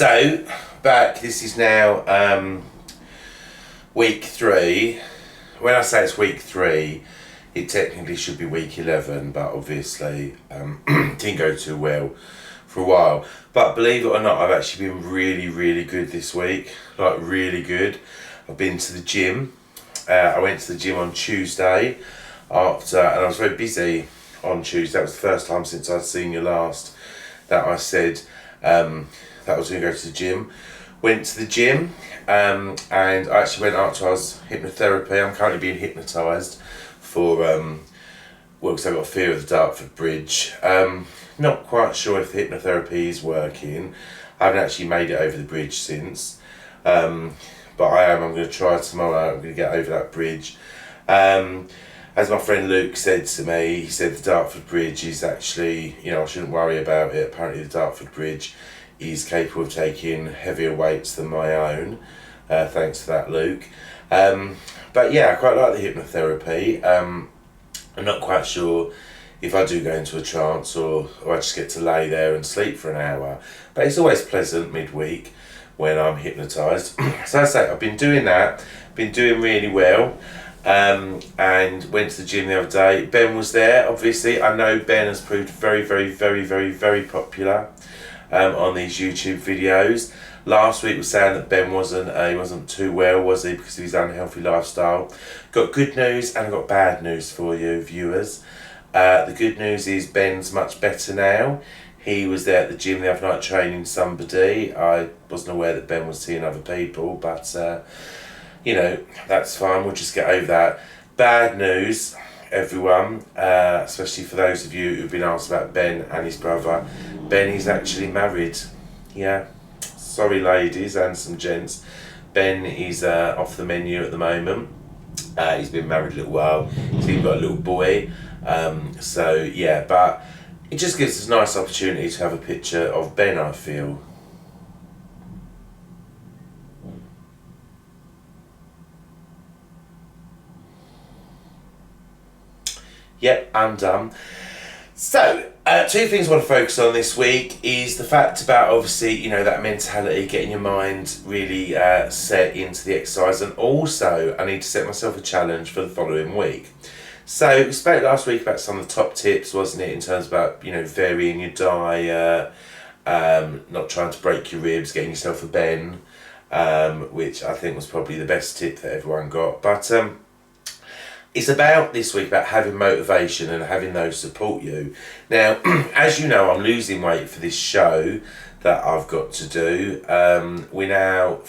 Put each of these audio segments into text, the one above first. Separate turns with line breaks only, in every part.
So, back, this is now week 3. When I say it's week 3, it technically should be week 11, but obviously didn't go too well for a while. But believe it or not, I've actually been really good this week, like really good. I've been to the gym. I went to the gym on Tuesday and I was very busy on Tuesday. That was the first time since I'd seen you last that I said that I was going to go to the gym. Went to the gym and I actually went up to hypnotherapy. I'm currently being hypnotised for, because I've got a fear of the Dartford Bridge. Not quite sure if the hypnotherapy is working. I haven't actually made it over the bridge since. But I'm going to try tomorrow. I'm going to get over that bridge. As my friend Luke said to me, he said the Dartford Bridge is actually, I shouldn't worry about it. Apparently the Dartford Bridge is capable of taking heavier weights than my own. Thanks for that, Luke. But yeah, I quite like the hypnotherapy. I'm not quite sure if I do go into a trance or I just get to lay there and sleep for an hour. But it's always pleasant midweek when I'm hypnotised. So I say, I've been doing that, been doing really well. And went to the gym the other day. Ben was there, obviously. I know Ben has proved very popular on these YouTube videos. Last week was saying that Ben wasn't too well, was he, because of his unhealthy lifestyle. Got good news and I got bad news for you, viewers. The good news is Ben's much better now. He was there at the gym the other night training somebody. I wasn't aware that Ben was seeing other people, but that's fine. We'll just get over that. Bad news, everyone, especially for those of you who've been asked about Ben and his brother. Ben is actually married. Yeah, sorry ladies and some gents. Ben is off the menu at the moment. He's been married a little while. He's even got a little boy. So yeah, but it just gives us a nice opportunity to have a picture of Ben, I feel. Yep, I'm done. So, 2 things I want to focus on this week is the fact about, obviously, that mentality, getting your mind really set into the exercise, and also I need to set myself a challenge for the following week. So, we spoke last week about some of the top tips, wasn't it, in terms about, varying your diet, not trying to break your ribs, getting yourself a Ben, which I think was probably the best tip that everyone got. But it's about this week about having motivation and having those support you. Now, as you know, I'm losing weight for this show that I've got to do. We're now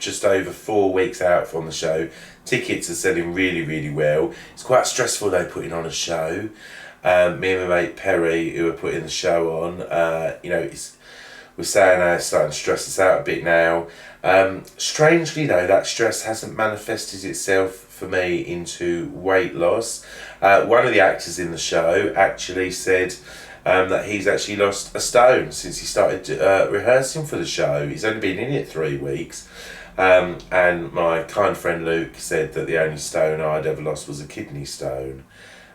just over 4 weeks out from the show. Tickets are selling really well. It's quite stressful though, putting on a show. Me and my mate Perry, who are putting the show on, we're saying it's starting to stress us out a bit now. Strangely though, that stress hasn't manifested itself for me into weight loss. One of the actors in the show actually said that he's actually lost a stone since he started rehearsing for the show. He's only been in it 3 weeks. And my kind friend Luke said that the only stone I'd ever lost was a kidney stone.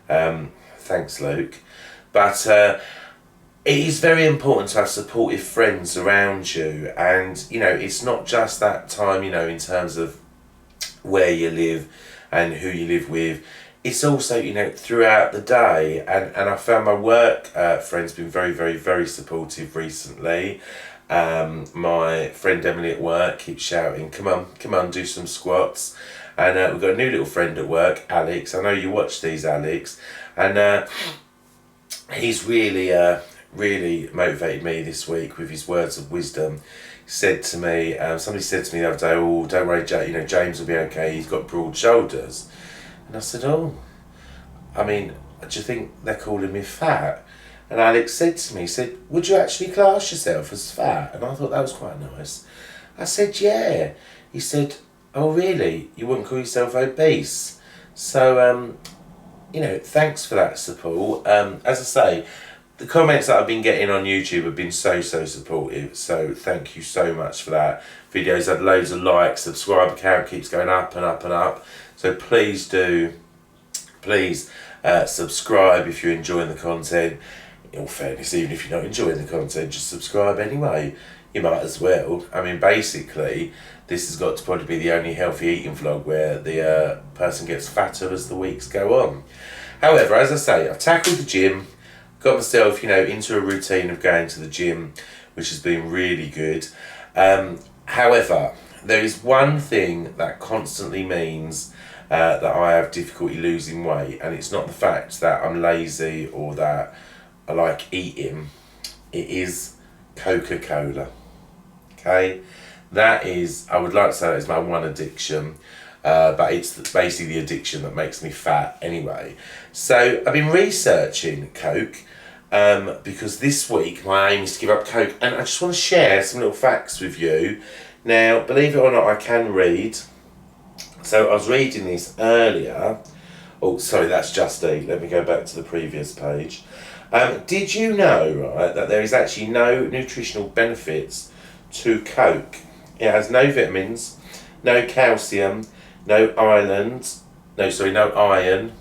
Thanks, Luke. But it is very important to have supportive friends around you. And, it's not just that time, in terms of where you live and who you live with. It's also, throughout the day. And I found my work friends been very supportive recently. My friend Emily at work keeps shouting, come on, do some squats. And we've got a new little friend at work, Alex. I know you watch these, Alex. And he's really motivated me this week with his words of wisdom. He said to me, somebody said to me the other day, oh, don't worry, James will be okay, he's got broad shoulders. And I said, do you think they're calling me fat? And Alex said to me, he said, would you actually class yourself as fat? And I thought that was quite nice. I said, yeah. He said, oh really? You wouldn't call yourself obese? So, thanks for that support. As I say, the comments that I've been getting on YouTube have been so supportive. So thank you so much for that. Videos had loads of likes, subscriber count keeps going up and up. So please subscribe if you're enjoying the content. In all fairness, even if you're not enjoying the content, just subscribe anyway. you might as well. I mean, basically, this has got to probably be the only healthy eating vlog where the person gets fatter as the weeks go on. However, as I say, I've tackled the gym, got myself, into a routine of going to the gym, which has been really good. However, there is one thing that constantly means that I have difficulty losing weight, and it's not the fact that I'm lazy or that I like eating. It is Coca-Cola. Okay, that is, I would like to say that is my one addiction, but it's basically the addiction that makes me fat anyway. So I've been researching Coke because this week my aim is to give up Coke, and I just want to share some little facts with you. Now, believe it or not, I can read. So I was reading this earlier. Oh, sorry, that's Just Eat. Let me go back to the previous page. Did you know, right, that there is actually no nutritional benefits to Coke? It has no vitamins, no calcium, no iron.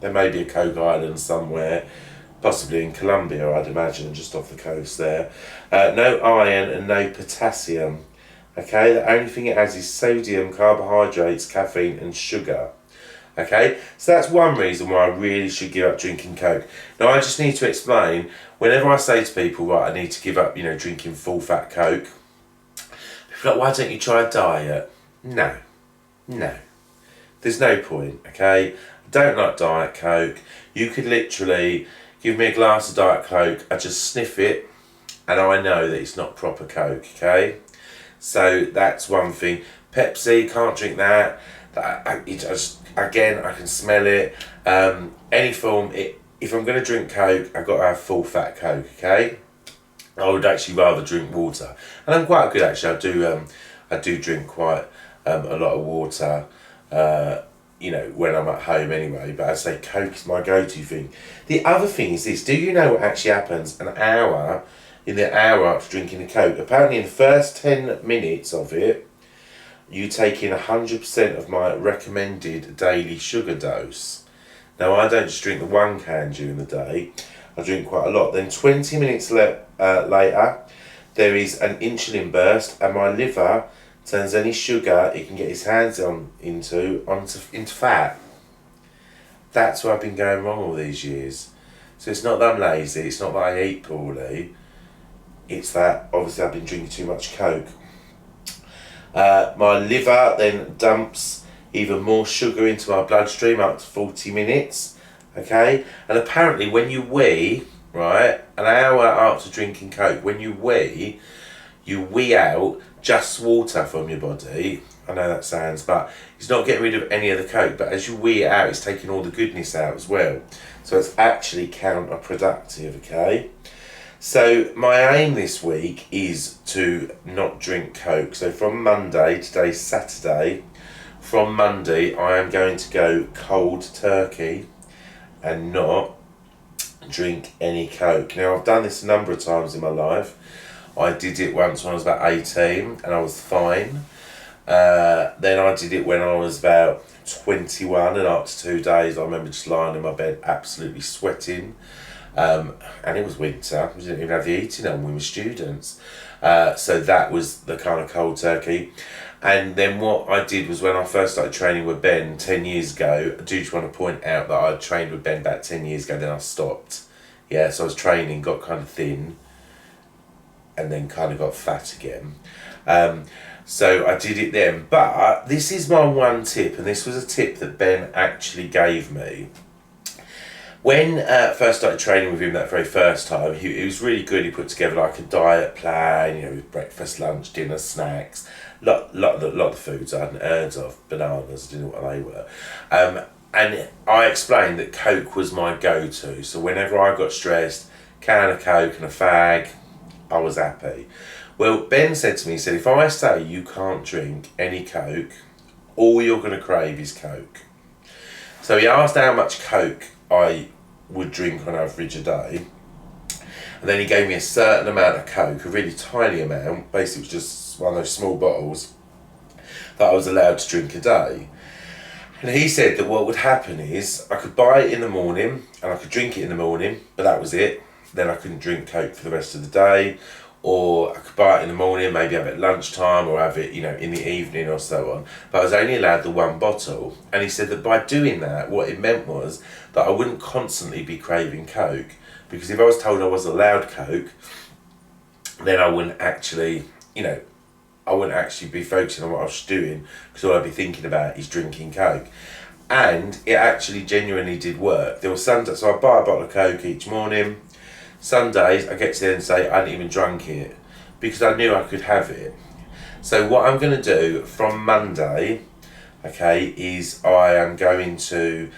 There may be a Coke island somewhere, possibly in Colombia, I'd imagine, just off the coast there. No iron and no potassium. Okay, the only thing it has is sodium, carbohydrates, caffeine and sugar. Okay, so that's one reason why I really should give up drinking Coke. Now, I just need to explain, whenever I say to people, right, I need to give up, drinking full fat Coke, people are like, why don't you try a diet? No. There's no point, okay? I don't like Diet Coke. You could literally give me a glass of Diet Coke, I just sniff it, and I know that it's not proper Coke, okay? So that's one thing. Pepsi, can't drink that. Again, I can smell it. Any form, if I'm going to drink Coke, I've got to have full fat Coke, okay? I would actually rather drink water. And I'm quite good, actually. I do drink quite a lot of water, when I'm at home anyway. But I say Coke is my go-to thing. The other thing is this. Do you know what actually happens in the hour after drinking a Coke? Apparently in the first 10 minutes of it, you take in 100% of my recommended daily sugar dose. Now, I don't just drink the one can during the day, I drink quite a lot. Then 20 minutes later, there is an insulin burst, and my liver turns any sugar it can get its hands into fat. That's where I've been going wrong all these years. So it's not that I'm lazy, it's not that I eat poorly, it's that obviously I've been drinking too much Coke. My liver then dumps even more sugar into my bloodstream up to 40 minutes, okay? And apparently when you wee, right, an hour after drinking Coke, when you wee out just water from your body. I know that sounds, but it's not getting rid of any of the Coke, but as you wee it out, it's taking all the goodness out as well. So it's actually counterproductive, okay? So my aim this week is to not drink Coke. So from Monday, today's Saturday, from Monday I am going to go cold turkey and not drink any Coke. Now, I've done this a number of times in my life. I did it once when I was about 18 and I was fine. Then I did it when I was about 21, and after 2 days I remember just lying in my bed absolutely sweating. And it was winter, we didn't even have the heating on, we were students. So that was the kind of cold turkey. And then what I did was, when I first started training with Ben 10 years ago, I do just want to point out that I trained with Ben about 10 years ago, then I stopped. Yeah, so I was training, got kind of thin, and then kind of got fat again. So I did it then. But this is my one tip, and this was a tip that Ben actually gave me. When I first started training with him that very first time, he was really good. He put together like a diet plan, with breakfast, lunch, dinner, snacks, lot of foods I hadn't heard of, bananas, I didn't know what they were. And I explained that Coke was my go-to. So whenever I got stressed, can of Coke and a fag, I was happy. Well, Ben said to me, he said, if I say you can't drink any Coke, all you're going to crave is Coke. So he asked how much Coke I would drink on average a day, and then he gave me a certain amount of Coke, a really tiny amount, basically it was just one of those small bottles that I was allowed to drink a day. And he said that what would happen is I could buy it in the morning and I could drink it in the morning, but that was it. Then I couldn't drink Coke for the rest of the day, or I could buy it in the morning, maybe have it at lunchtime, or have it, in the evening or so on. But I was only allowed the one bottle. And he said that by doing that, what it meant was that I wouldn't constantly be craving Coke. Because if I was told I was allowed Coke, then I wouldn't actually, I wouldn't actually be focusing on what I was doing, because all I'd be thinking about is drinking Coke. And it actually genuinely did work. There were Sundays, so I buy a bottle of Coke each morning. Sundays, I get to there and say I hadn't even drunk it, because I knew I could have it. So what I'm going to do from Monday, okay, is I am going to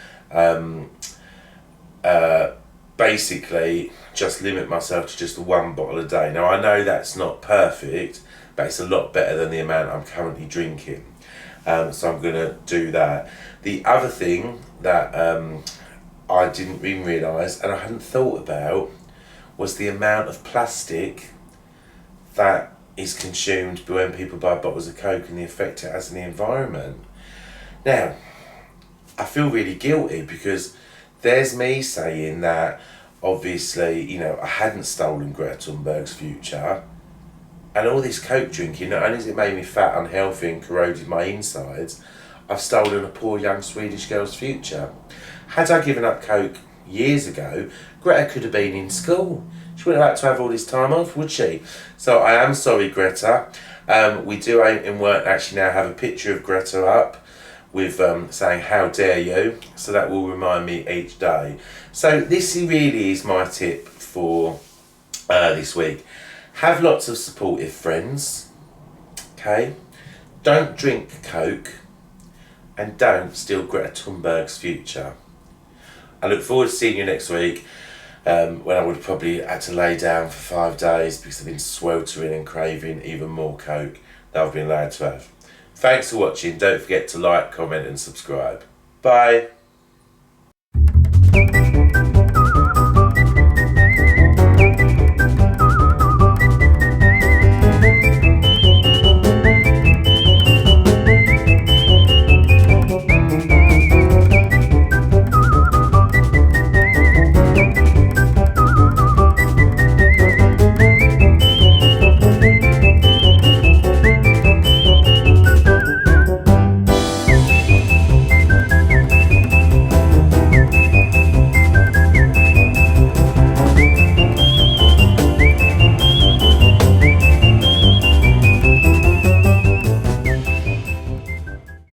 basically just limit myself to just one bottle a day. Now, I know that's not perfect, but it's a lot better than the amount I'm currently drinking. So I'm going to do that. The other thing that I didn't even realise, and I hadn't thought about, was the amount of plastic that is consumed when people buy bottles of Coke and the effect it has on the environment. Now, I feel really guilty, because there's me saying that obviously, I hadn't stolen Greta Thunberg's future, and all this Coke drinking, not only has it made me fat, unhealthy and corroded my insides, I've stolen a poor young Swedish girl's future. Had I given up Coke years ago, Greta could have been in school. She wouldn't have had to have all this time off, would she? So I am sorry, Greta. We do in work actually now have a picture of Greta up with saying "How dare you?" So that will remind me each day. So this really is my tip for this week. Have lots of supportive friends. Okay, don't drink Coke, and don't steal Greta Thunberg's future. I look forward to seeing you next week, when I would probably had to lay down for 5 days because I've been sweltering and craving even more Coke than I've been allowed to have. Thanks for watching. Don't forget to like, comment and subscribe. Bye.